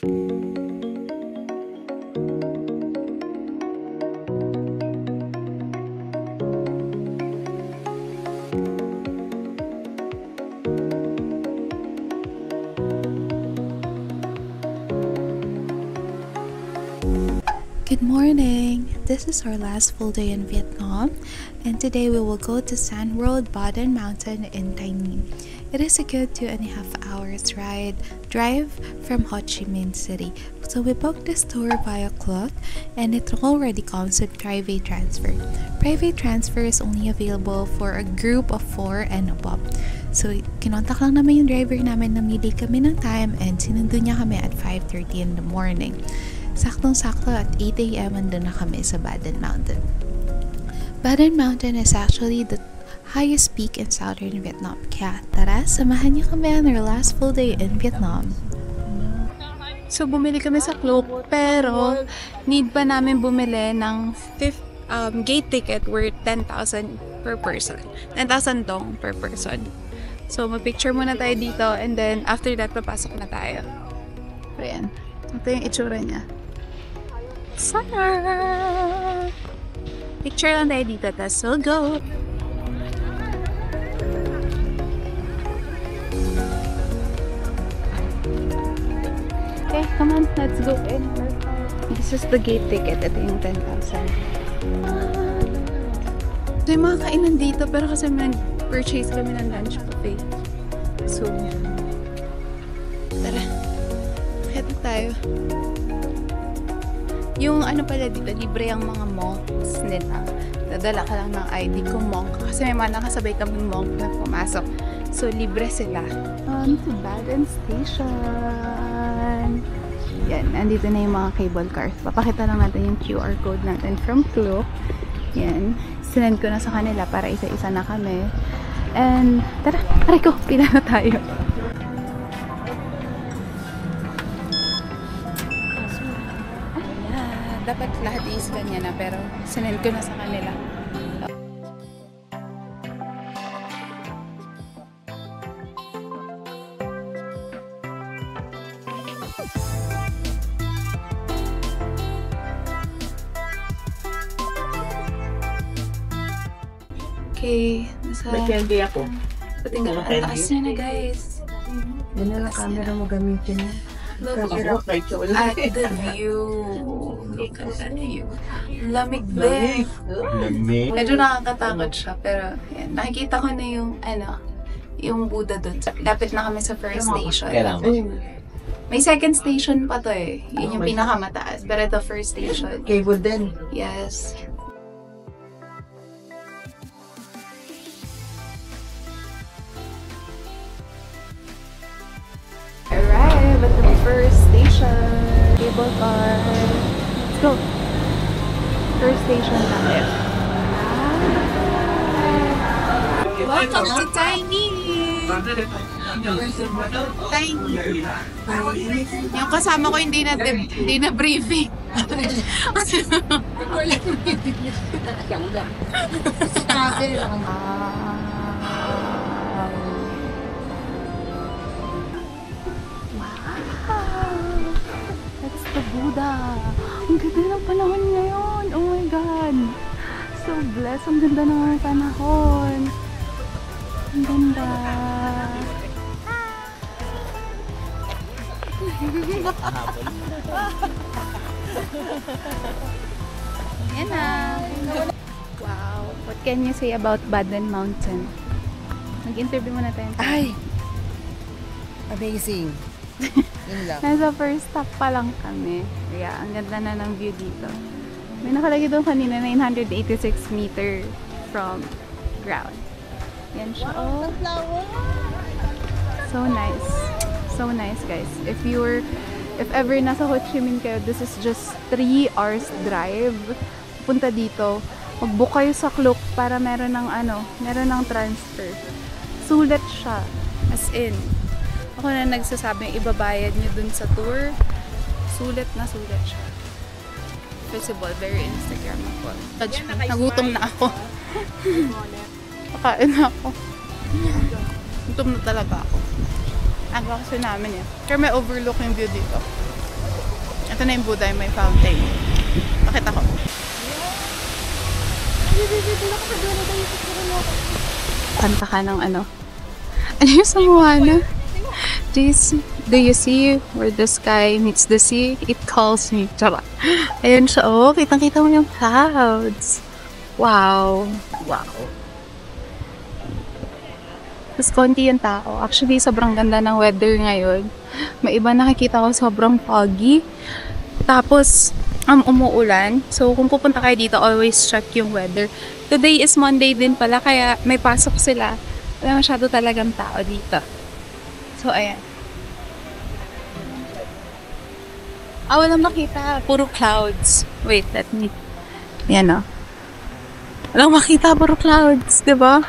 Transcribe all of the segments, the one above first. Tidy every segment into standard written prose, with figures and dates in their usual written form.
Good morning! This is our last full day in Vietnam, and today we will go to Sand World Baden Mountain in Tay Ninh. It is a good 2.5 hours drive from Ho Chi Minh City. So we booked this tour via Klook, and it already comes with private transfer. Private transfer is only available for a group of 4 and above. So kinontak lang naman yung driver namin, namili kami ng time, and sinundo niya kami at 5:30 in the morning. Saktong-sakto at 8 AM andun na kami sa Baden Mountain. Baden Mountain is actually the highest peak in southern Vietnam. Kaya tara, samahan niyo kami on our last full day in Vietnam. So bumili kami sa Klook, pero need pa namin bumili ng gate ticket worth 10,000 per person. 10,000 dong per person. So mag-picture muna tayo dito, and then after that papasok na tayo. So yan. Ito yung itsura niya. Sarap! Picture lang tayo dito, tas we'll go! Okay, come on, let's go in. This is the gate ticket. Ito yung 10,000. Ito yung mga kainan dito, pero kasi nag-purchase kami ng lunch buffet. So, tara. Heto tayo. Yung ano pala dito, libre ang mga monks nila. Dadala ka lang ng ID ko monk. Kasi may mga nakasabay kaming monk na pumasok. So, libre sila. To Baden Station. Yan, andito na yung mga cable cars. Papakita lang natin yung QR code natin from Klook. Yan. Sinend ko na sa kanila para isa-isa na kami. And, tara, aray ko, pila na tayo. Dapat lahat is ganyan na, pero sinend ko na sa kanila. Okay, May candy ako. Patingin, ang taas niya na guys. Yan na lang camera mo gamitin. Look at the view. Look at the view. Lamig din. Medyo nakakatakot siya, pero yan. Nakikita ko na yung, yung Buddha dun. Lapit na kami sa first station. May second station pa to eh. Yun yung pinakamataas. Pero ito first station. Cable din. Yes. Arrive at the first station. Cable car. Let's go. First station tayo. Welcome to Tiny! Tiny. Yung kasama ko hindi na briefing. That's the Buddha. Ang ganda ng panahon ngayon. Oh my God. So blessed. Ang ganda ng panahon. Ang ganda. Yan na. Wow. What can you say about Baden Mountain? Mag-interview muna tayo. Ay! Amazing! Yun lang. Nasa first stop pa lang kami. Kaya ang ganda na ng view dito. May nakalagay doon kanina 986 meter from ground. Yan siya. Oh. So nice. So nice guys. If ever nasa Ho Chi Minh kayo, this is just 3 hours drive. Punta dito. Mag-book kayo sa Klook para meron ng transfer. Sulit siya. As in, ako na nagsasabing ibabayad nyo dun sa tour. Sulit na sulit siya. Visible, very Instagrammable. Nagutom na ako. Pakain na ako. Gutom na talaga ako. Aga kasi namin yan. Pero may overlook yung view dito. Ito na yung Buddha, may fountain. Pakita ko. Kanta ka ng ano? Ano yung sa Moana? Do you see where the sky meets the sea? It calls me. Tara. Ayun siya. Oh, kitang-kita mo yung clouds. Wow. Wow. Tapos konti yung tao. Actually, sobrang ganda ng weather ngayon. May iba nakikita ko sobrang foggy. Tapos, umuulan. So, kung pupunta kayo dito, always check yung weather. Today is Monday din pala, kaya may pasok sila. Wala masyado talagang tao dito. So, ayan. Walang makita. Puro clouds. Wait, let me... Yan o. Walang makita. Puro clouds. Diba?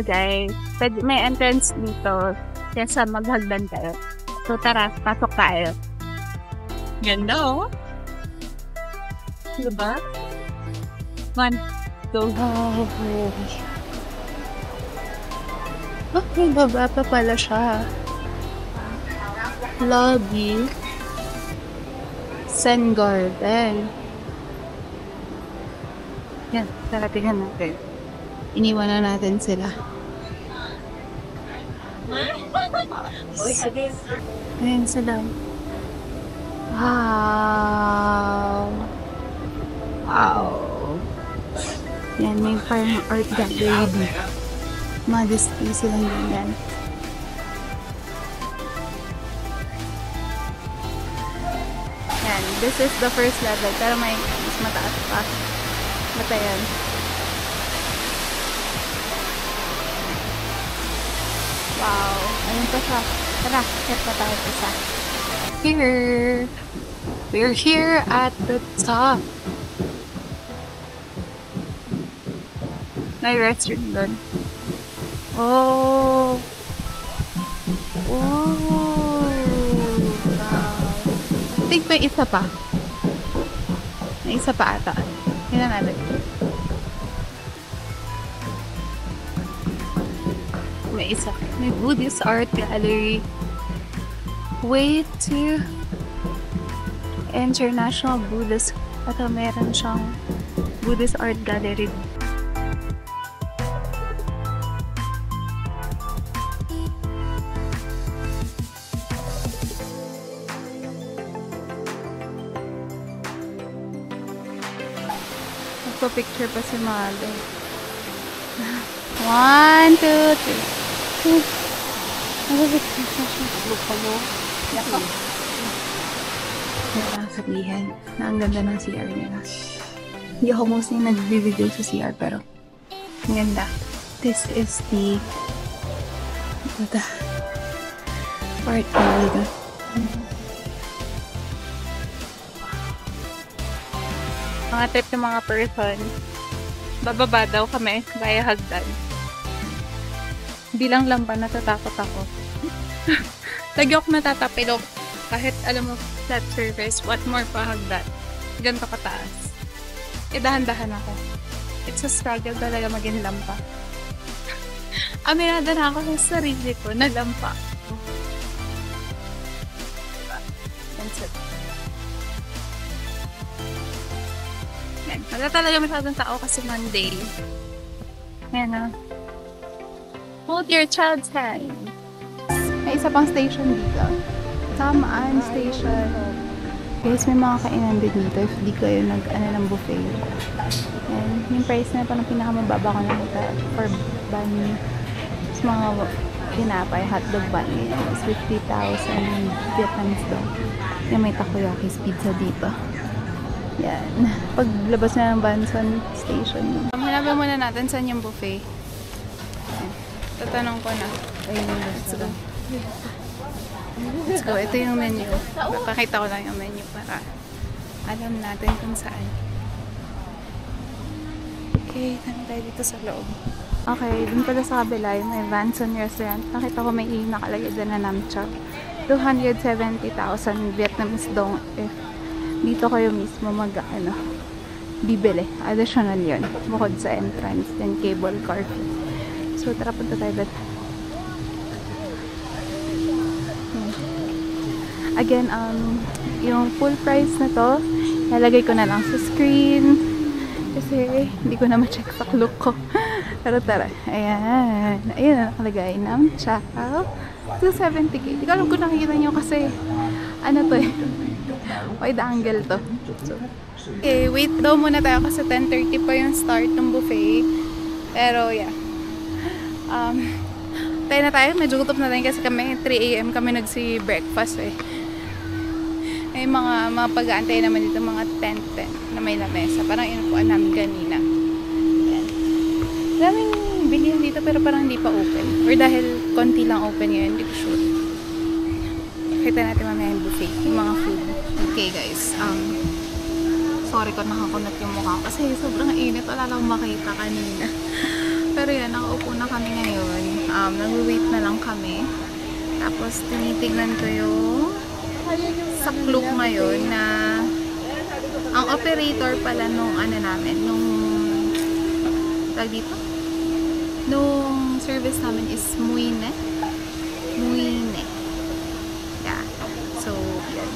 Guys. May entrance dito. Kesa maghagdan tayo. So, tara. Pasok tayo. Ganda oh. Diba? One, go. May baba pa pala siya. Lobby. Sun Garden. Yan, tara tingnan natin. Iniwan na natin sila. Ayan sila. Wow! Wow! Yan, may parang art gallery dito. Modesty silang ganyan. Yan, this is the first level. Pero may mas mataas pa. Mata yan. Wow! Ayun pa siya. Tara, set pa tayo isa. Here! We're here at the top. May restroom doon. Oh! Oh! Wow! I think may isa pa. May isa pa ata. Tingnan natin. May isa. May Buddhist art gallery. Way to International Buddhist. Ito meron siyang Buddhist art gallery. Nagpa-picture pa si Mali. 1, 2, 3. Nagpa-picture pa siya. Lupa mo. Yako. May lang sabihin na ang ganda ng CR nila. Hindi ako mostly nag-video sa CR pero ang ganda. This is the art gallery. Mga trip ng mga person, bababa daw kami via hagdan. Bilang lang ba natatakot ako? Lagi ako natatapilok. Kahit alam mo, flat surface, what more pa hagdan. Ganito kataas. Dahan-dahan ako. It's a struggle talaga maging lampa. Aminada na ako sa sarili ko na lampa. That's it. Yan. Wala talaga masyadong tao kasi Monday. Yan na. Hold your child's hand. May isa pang station dito. Tamaan Station. Guys, may mga kainan din dito if di kayo ng buffet. Yan. Yung price na parang pinakamababa ko nakita for banh. Tapos mga tinapay, hotdog banh. Tapos 50,000 Vietnamese daw. Yan, may takoyaki pizza dito. Yan. Paglabas na ng Banson Station. Hanapin muna natin saan yung buffet. Yan. Tatanong ko na. Ayun, let's go. Let's go. Ito yung menu. Pakita ko lang yung menu para alam natin kung saan. Okay, tanong tayo dito sa loob. Okay, dun pala sa kabila yung may Vanson Restaurant. Nakita ko may nakalagay dyan na Namcha. 270,000 Vietnamese dong if dito kayo mismo bibili. Additional yun. Bukod sa entrance and cable car fee. So, tara punta tayo doon. Again, yung full price na to, lalagay ko na lang sa screen. Kasi, hindi ko na ma-check sa clock ko. Pero tara. Ayan. Ayan na nakalagay ng Chacal. 270k. Hindi ko alam kung nakikita nyo kasi, ano to eh. Wide angle to. So, okay, wait daw muna tayo kasi 10:30 pa yung start ng buffet. Pero, yeah. Tayo na tayo. Medyo gutom na tayo kasi kami 3 AM kami nagsi-breakfast eh. May mga pag-aantay naman dito, mga tent na may lamesa. Parang inupuan namin kanina. Ayan. Daming bilihan dito pero parang hindi pa open. Or dahil konti lang open ngayon, hindi ko sure. Kita natin mamaya yung buffet, yung mga food. Okay guys, sorry ko nakakunat yung mukha ko kasi sobrang init. Wala lang makita kanina. Pero yan, nakaupo na kami ngayon. Nag-wait na lang kami. Tapos tinitignan ko yung sa Klook ngayon na ang operator pala nung ano namin, nung tag dito? Nung service namin is Muine. Yeah. So, yan.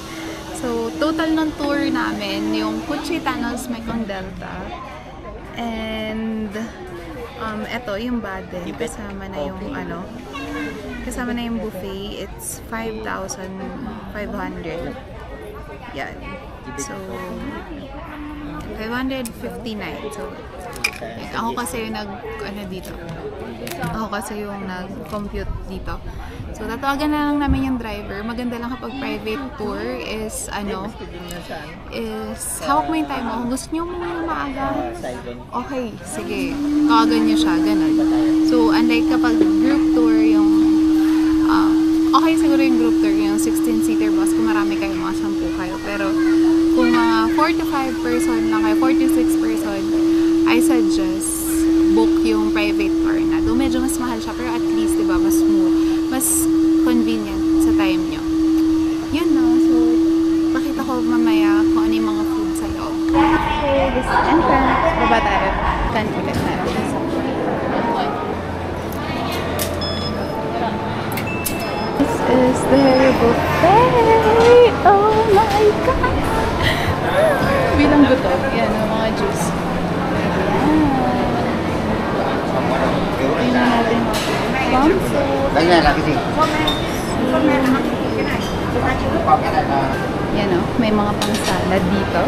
So, total ng tour namin, yung Cuchi Tunnels, Mekong Delta. And, eto, yung Baden. Kasama na yung, kasama na yung buffet. It's 5,500. Yan. So, 559. So, ako kasi yung nag-compute dito. So, tatawagan na lang namin yung driver. Maganda lang kapag private tour is, hawak mo yung time mo. Kung gusto nyo mo maaga, okay, sige. Tawagan nyo siya, ganun. So, unlike kapag group tour, yung, okay siguro yung group tour, yung 16-seater bus, kung marami kayo, mga 10 kayo. Pero, kung mga 4 to 5 person lang kayo, 4 to 6 person, I suggest book yung private car na. Doon medyo mas mahal siya, pero at least, diba, mas convenient sa time nyo. Yun na. So, pakita ko mamaya kung ano yung mga food sa loob. Okay, this is entrance. Baba tayo. Tan ulit na. This is their buffet. Oh my God! Bilang gutom. Yan, mga juice. Tingnan natin yan o, may mga pang salad dito.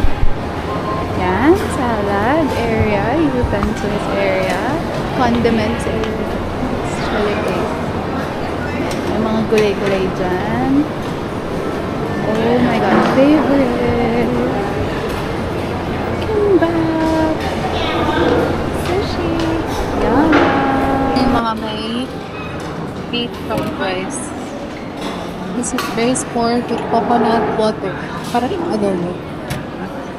Yan, salad area, utensils area, condiments area. May mga gulay-gulay dyan. Oh my God, favorite! Kimbap! Sushi! Yan! Yung mga may beef fried rice. This is rice pork with coconut water. Parang adobo.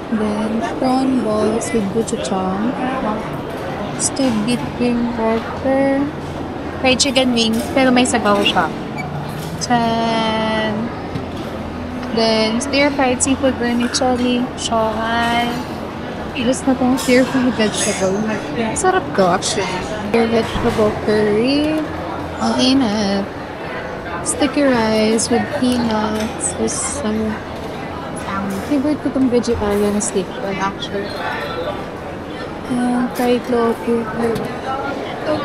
Then, prawn balls with gochujang. Stewed beef cream water. Fried chicken wings, pero may sabaw siya. Then, stir-fried seafood vermicelli, shohan. Gusto na itong stir-fried vegetable. Sarap to, actually. Vegetable curry. Ang inat. Sticky rice with peanuts. With some favorite ko itong vegetarian na steak one, actually. And fried local with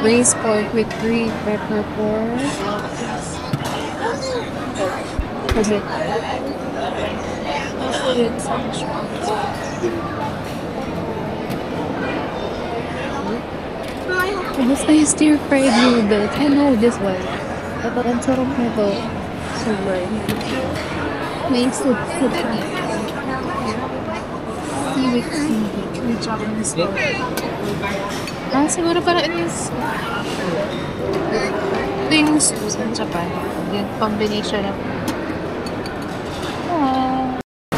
braised pork with green pepper pork. Kasi gusto yung stir-fried noodles. I know this one. Pero ang sarap nito. Sobrang. May soup. Seaweed. May Japanese soup. Siguro parang it is yung soup sa Japan. Yung combination of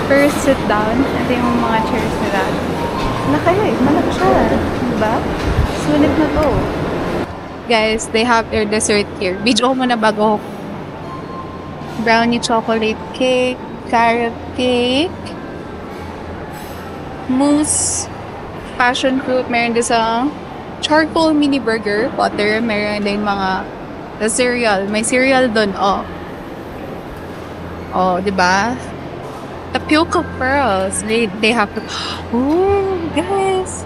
first sit down. Ito yung mga chairs nila. Malaki siya. Diba? Sulit na to. Guys, they have their dessert here. Video ko muna bago. Brownie chocolate cake, carrot cake, mousse, passion fruit. Meron din sa charcoal mini burger. Butter. Meron din mga the cereal. May cereal dun. Oh. Oh, di ba? Tapioca pearls. They have to... Oh, guys.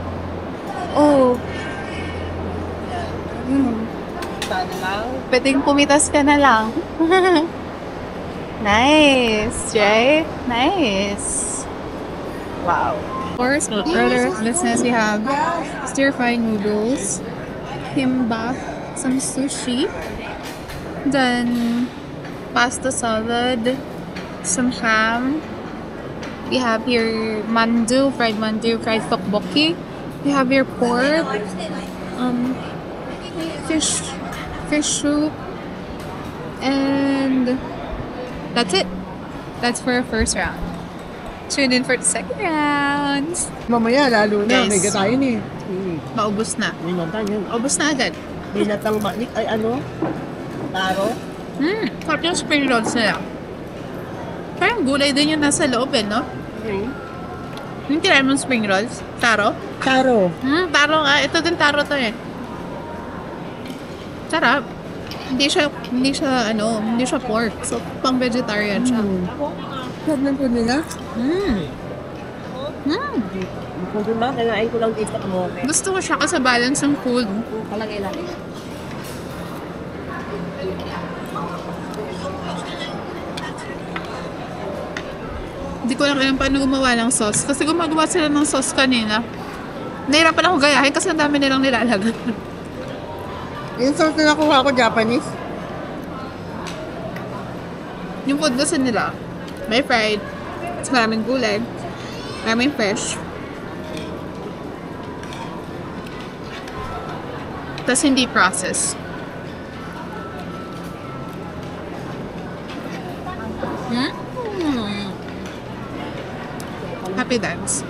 Oh. Pwedeng pumitas ka na lang. Nice, right? Nice. Wow. Of course, for further business, we have stir-fried noodles, kimbap, some sushi, then pasta salad, some ham. We have here mandu, fried tteokbokki. We have here pork, fish soup, and that's it. That's for our first round. Tune in for the second round. Mamaya, lalo na. Guys. May gatayin eh. Maubos na. May gatayin. Ubos na agad. Binatang balik. Ay ano? Taro? Sarap yung spring rolls nila. Parang gulay din yung nasa loob eh, no? Yung tirahin mong spring rolls? Taro? Taro. Taro nga. Ito din taro to eh. Sarap. Hindi siya pork. So, pang vegetarian siya. Sarap ng food nila. Kung di ba, kinain ko lang dito mo. Gusto ko siya kasi balance ng food. Kalagay-lagay. Hindi ko lang alam paano gumawa ng sauce. Kasi gumagawa sila ng sauce kanina. Nahirapan ako gayahin kasi ang dami nilang nilalagay. Yung sauce na nakuha ko, Japanese. Yung food kasi nila, may fried, mas maraming gulay, maraming fresh. Tapos hindi processed. Happy dance.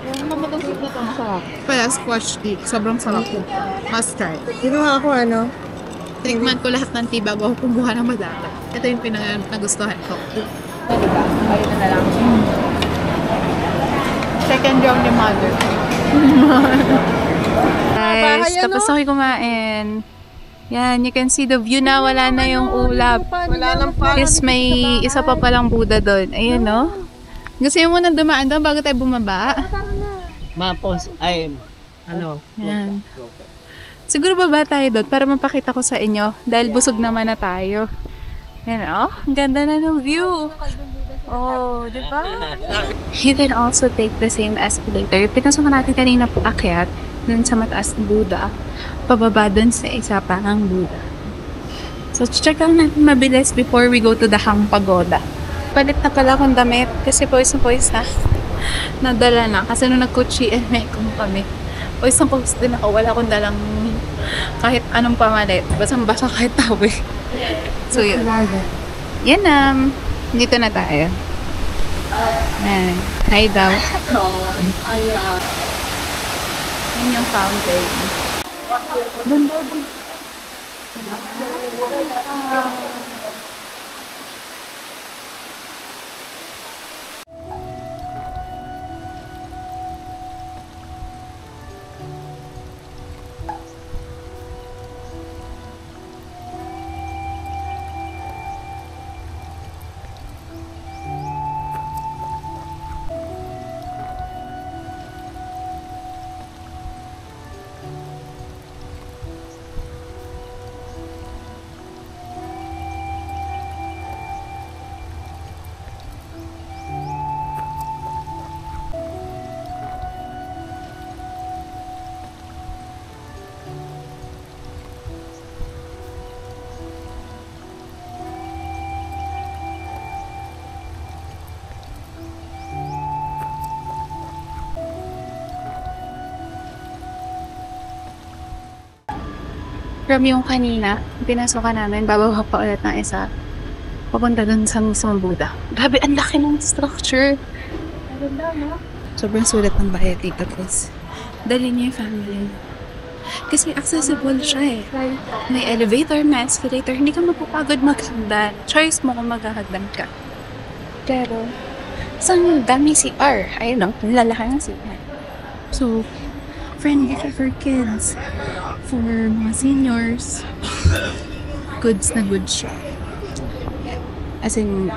Yung mamatang-sip na ito, masarap. Pala squash cake, sobrang sarap. Must try. Kinuha ko ano? Tikman ko lahat ng tea bago ako kumuha ng madami. Ito yung nagustuhan ko. Diba? Ayun na lang. Second round ni mother. Guys, Bahay, tapos ako kumain. Yan, you can see the view na wala na yung ulap. Wala nang pa. Yes, may isa pa palang Buddha doon. Ayun, no? Gusto mo nang dumaan doon bago tayo bumaba? Mapos, ay, ano? Yan. Siguro baba tayo doon para mapakita ko sa inyo dahil busog naman na tayo. Yan, oh. Ang ganda na ng view. Oh, di ba? You can also take the same escalator. Pinasok natin kanina paakyat dun sa mataas na Buddha. Pababa dun sa isa pang Buddha. So, check lang natin mabilis before we go to the Hang Pagoda. Palit na pala akong damit kasi pawis na. Nadala na. Kasi nung nag-Kochi kung kami. Pawis din ako. Wala akong dalang kahit anong pamalit. Basang-basa kahit tawi. So, yun. Yan, dito na tayo. Ayan. Hi daw. Yan yung fountain. From yung kanina, pinasukan namin, bababa pa ulit ng isa. Papunta dun sa mismong Buddha. Grabe, ang laki ng structure. Sobrang sulit ng bahay dito, guys. Dali niyo yung family. Kasi accessible siya eh. May elevator, may escalator. Hindi ka mapapagod maghagdan. Choice mo kung maghahagdan ka. Pero, saan dami CR? Ayun o, nilalaki ng CR. So, friendly siya for kids. For mga seniors. Goods na goods siya. As in,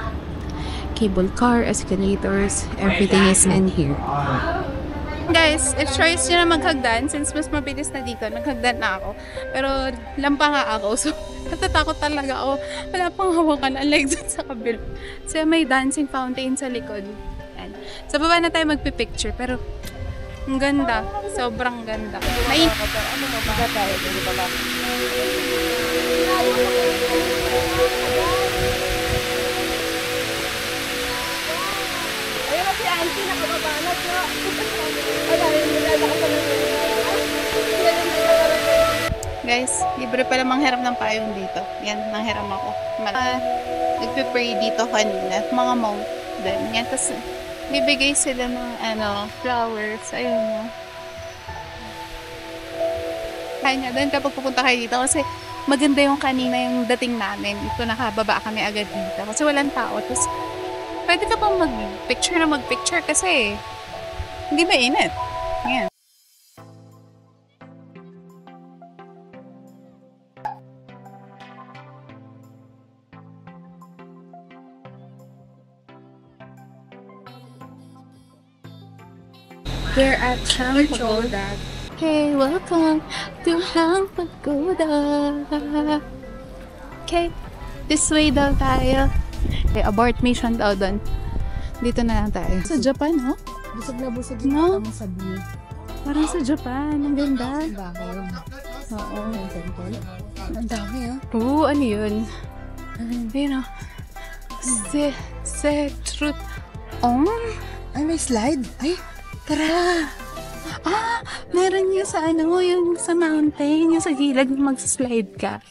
cable car, escalators, everything is in here. Guys, if choice nyo na maghagdan, since mas mabilis na dito, naghagdan na ako. Pero lampa nga ako, so natatakot talaga ako. Wala pang hawakan, unlike dun sa kabila. So may dancing fountain sa likod. Yan. Sa baba na tayo magpipicture, pero ang ganda. Sobrang ganda. Mainit. Ano mo ba tayo? Hindi ba ba? Ayun na si Auntie, nakababanat na. Guys, libre pala manghiram ng payong dito. Yan, nanghiram ako. Nagpipray dito kanina. Mga monk din. Yan, tapos bibigay sila ng flowers. Ayun mo. Kaya nga, doon kapag pupunta kayo dito kasi maganda yung kanina yung dating namin. Ito nakababa kami agad dito kasi walang tao. Tapos pwede ka pang magpicture kasi hindi mainit. Yan. We're at Hang Pagoda. Hey, welcome to Hang Pagoda. Okay, this way daw tayo. Okay, abort mission daw doon. Dito na lang tayo. Sa Japan, no? Busog na busog No? mo sa view. Parang sa Japan. Ang ganda. Bakit? Oo. Ang temple. Ang dami Oo, ano yun? Ayun o. Truth. Ay, may slide. Ay, tara! Meron yun sa yung sa mountain, yung sa gilid, magsaslide ka.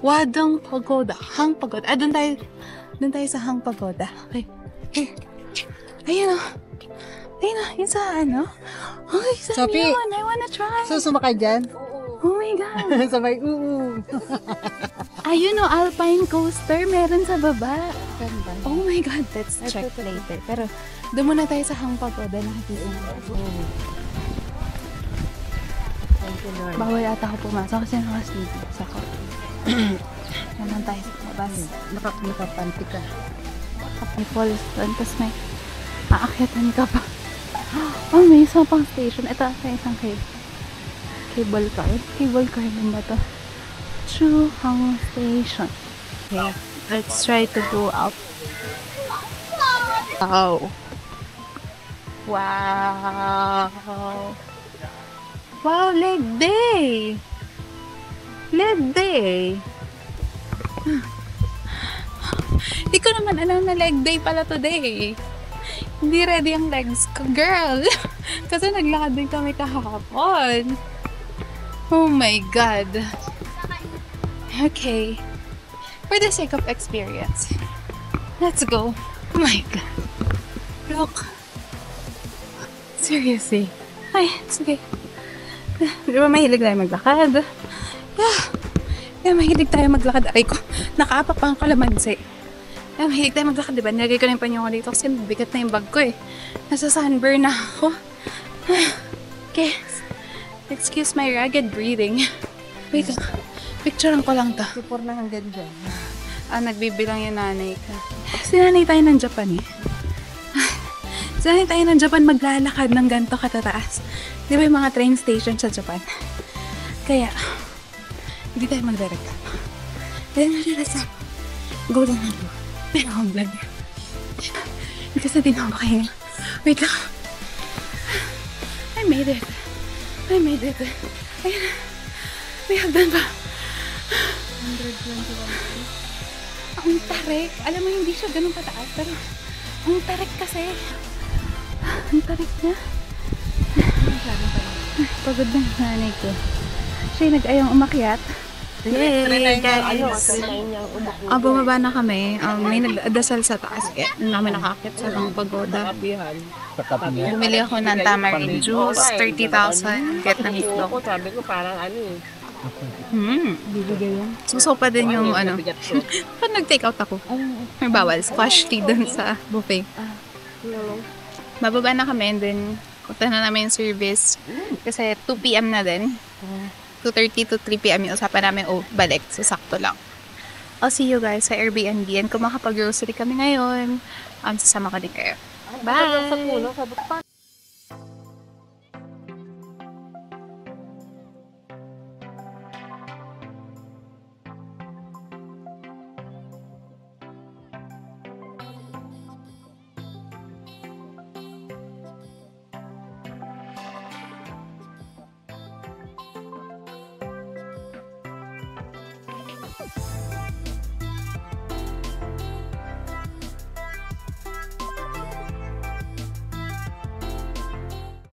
Wadang Pagoda. Hang Pagoda. Doon tayo sa Hang Pagoda. Okay. Ayun o. Ayun o. Yung sa Ay, sa Sophie, yun. I wanna try. So, sumakay dyan? Oh my God. Sabay, Ayun o, Alpine Coaster. Meron sa baba. Ganda. Oh my God. Let's check later. Pero, doon muna tayo sa Hang Pagoda. Nakikita mo. Thank you, Lord. Bawal ata ako pumasok kasi nakaslippers ako. Naman tayo sa labas. Nakapanti ka. May falls doon. Tapos may aakyatan ka pa. Oh, may isang pang station. Ito ata isang cable car. Cable car lang ba ito? True Hang Station. Okay. Let's try to go up. Wow. Wow. Wow, leg day. Leg day. Hindi ko naman alam na leg day pala today. Hindi ready ang legs ko, girl. Kasi naglakad din kami kahapon. Oh my God. Okay. For the sake of experience, let's go. Oh my God. Look. Seriously. Ay, sige. Di ba mahilig tayo maglakad? Yeah, mahilig tayo maglakad. Aray ko, nakaapak pa ang kalamansi. Yeah, mahilig tayo maglakad, di ba? Nilagay ko na yung panyo ko dito kasi bigat na yung bag ko eh. Nasa sunburn na ako. Okay. Excuse my ragged breathing. Wait, picturean ko lang to. Supor na hanggang dyan. Nagbibilang yung nanay ka. Sinanay tayo ng Japan eh. Sinanay tayo ng Japan maglalakad ng ganito katataas. Di ba yung mga train station sa Japan? Kaya, hindi tayo magre-reklamo. Then, nariresan. Go lang na go. Pero akong vlog. Kasi di na ako kaya. Wait lang. I made it. Ayun na. May hagdan pa. 121. Ang tarik. Alam mo, hindi siya ganun kataas. Pero, ang tarik kasi. Ang tarik niya. Pagod na yung nanay ko. Siya yung nag-ayang umakyat. Yay, guys! Bumaba na kami. May nagdasal sa taas. Kaya namin nakakit sa Hang Pagoda. Bumili ako ng tamarind juice, 30,000. Get ng itlog. Sabi ko parang Bibigay yan. Suso pa din yung Pag nag-take out ako. May bawal. Squash tea dun sa buffet. Bababa na kami and then Punta na namin yung service. Kasi 2 p.m. na din. 2:30 to 3 p.m. yung usapan namin balik. So, sakto lang. I'll see you guys sa Airbnb. And kung makapag-grocery kami ngayon, sasama ka din kayo. Bye!